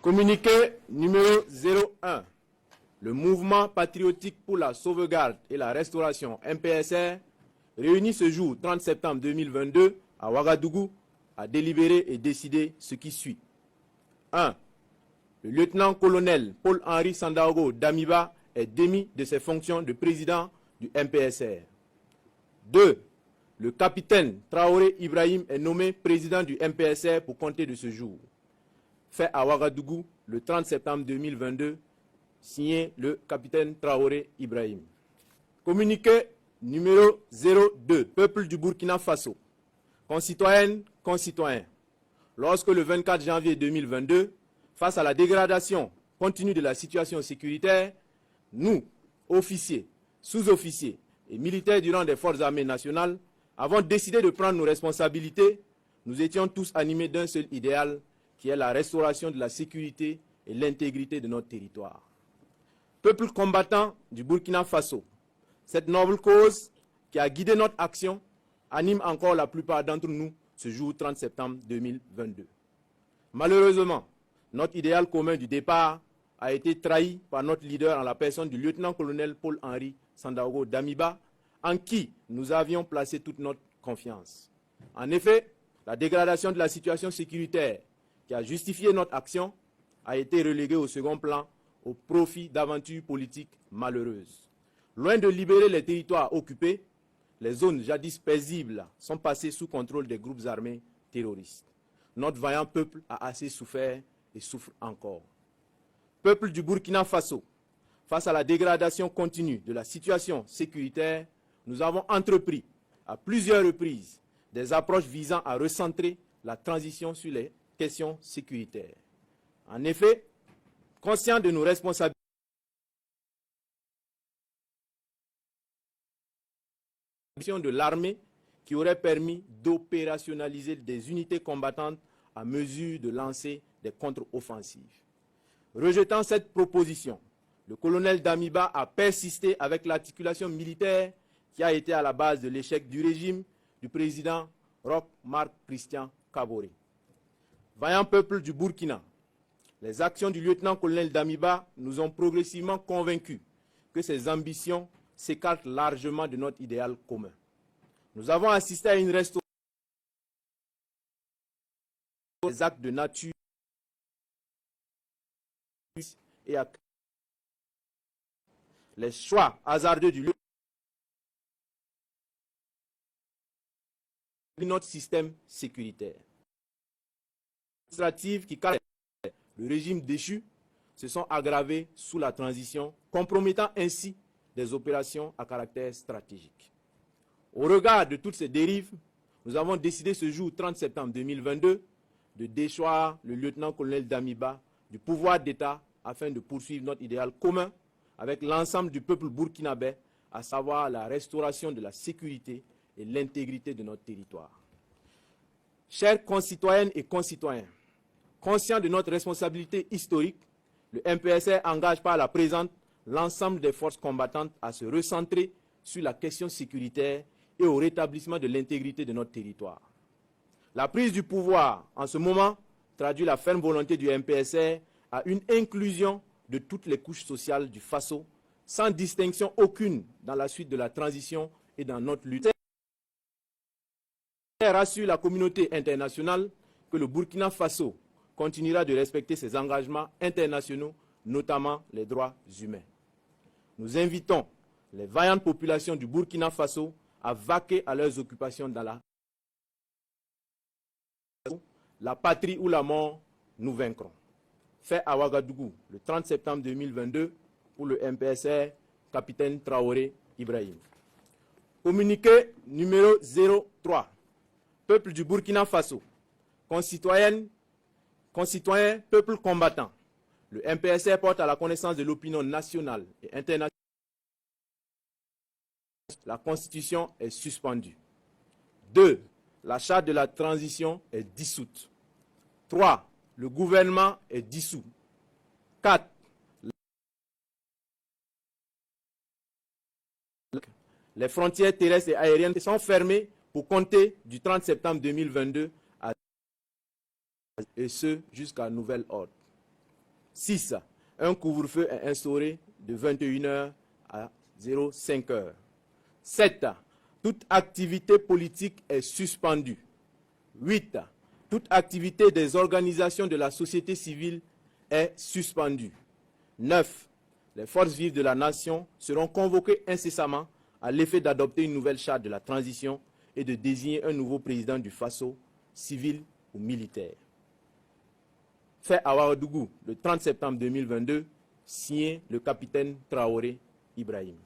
Communiqué numéro 01. Le mouvement patriotique pour la sauvegarde et la restauration MPSR, réuni ce jour 30 septembre 2022 à Ouagadougou, a délibéré et décidé ce qui suit. 1. Le lieutenant-colonel Paul-Henri Sandaogo Damiba est démis de ses fonctions de président du MPSR. 2. Le capitaine Traoré Ibrahim est nommé président du MPSR pour compter de ce jour. Fait à Ouagadougou le 30 septembre 2022, signé le capitaine Traoré Ibrahim. Communiqué numéro 02, peuple du Burkina Faso. Concitoyennes, concitoyens, lorsque le 24 janvier 2022, face à la dégradation continue de la situation sécuritaire, nous, officiers, sous-officiers et militaires du rang des forces armées nationales, avons décidé de prendre nos responsabilités. Nous étions tous animés d'un seul idéal, qui est la restauration de la sécurité et l'intégrité de notre territoire. Peuple combattant du Burkina Faso, cette noble cause qui a guidé notre action anime encore la plupart d'entre nous ce jour 30 septembre 2022. Malheureusement, notre idéal commun du départ a été trahi par notre leader en la personne du lieutenant-colonel Paul-Henri Sandaogo Damiba, en qui nous avions placé toute notre confiance. En effet, la dégradation de la situation sécuritaire qui a justifié notre action a été reléguée au second plan au profit d'aventures politiques malheureuses. Loin de libérer les territoires occupés, les zones jadis paisibles sont passées sous contrôle des groupes armés terroristes. Notre vaillant peuple a assez souffert et souffre encore. Peuple du Burkina Faso, face à la dégradation continue de la situation sécuritaire, nous avons entrepris à plusieurs reprises des approches visant à recentrer la transition sur les questions sécuritaires. En effet, conscients de nos responsabilités de l'armée qui aurait permis d'opérationnaliser des unités combattantes à mesure de lancer des contre-offensives. Rejetant cette proposition, le colonel Damiba a persisté avec l'articulation militaire qui a été à la base de l'échec du régime du président Roch-Marc Christian Kaboré. Vaillant peuple du Burkina, les actions du lieutenant-colonel Damiba nous ont progressivement convaincus que ses ambitions s'écartent largement de notre idéal commun. Nous avons assisté à une restauration des actes de nature et à les choix hasardeux du lieu de notre système sécuritaire. Qui caractérisent le régime déchu se sont aggravées sous la transition, compromettant ainsi des opérations à caractère stratégique. Au regard de toutes ces dérives, nous avons décidé ce jour 30 septembre 2022 de déchoir le lieutenant-colonel Damiba du pouvoir d'État afin de poursuivre notre idéal commun avec l'ensemble du peuple burkinabé, à savoir la restauration de la sécurité et l'intégrité de notre territoire. Chers concitoyennes et concitoyens, conscients de notre responsabilité historique, le MPSR engage par la présente l'ensemble des forces combattantes à se recentrer sur la question sécuritaire et au rétablissement de l'intégrité de notre territoire. La prise du pouvoir en ce moment traduit la ferme volonté du MPSR à une inclusion de toutes les couches sociales du Faso, sans distinction aucune dans la suite de la transition et dans notre lutte. Rassure la communauté internationale que le Burkina Faso continuera de respecter ses engagements internationaux, notamment les droits humains. Nous invitons les vaillantes populations du Burkina Faso à vaquer à leurs occupations dans la patrie ou la mort, nous vaincrons. Fait à Ouagadougou le 30 septembre 2022 pour le MPSR, capitaine Traoré Ibrahim. Communiqué numéro 03. Peuple du Burkina Faso, concitoyennes, concitoyens, peuple combattant. Le MPSR porte à la connaissance de l'opinion nationale et internationale. La Constitution est suspendue. 2. La charte de la transition est dissoute. 3. Le gouvernement est dissous. 4. Les frontières terrestres et aériennes sont fermées pour compter du 30 septembre 2022 et ce jusqu'à nouvel ordre. 6. Un couvre-feu est instauré de 21 h à 05 h. 7. Toute activité politique est suspendue. 8. Toute activité des organisations de la société civile est suspendue. 9. Les forces vives de la nation seront convoquées incessamment à l'effet d'adopter une nouvelle charte de la transition et de désigner un nouveau président du Faso, civil ou militaire. Fait à Ouagadougou le 30 septembre 2022, signé le capitaine Traoré Ibrahim.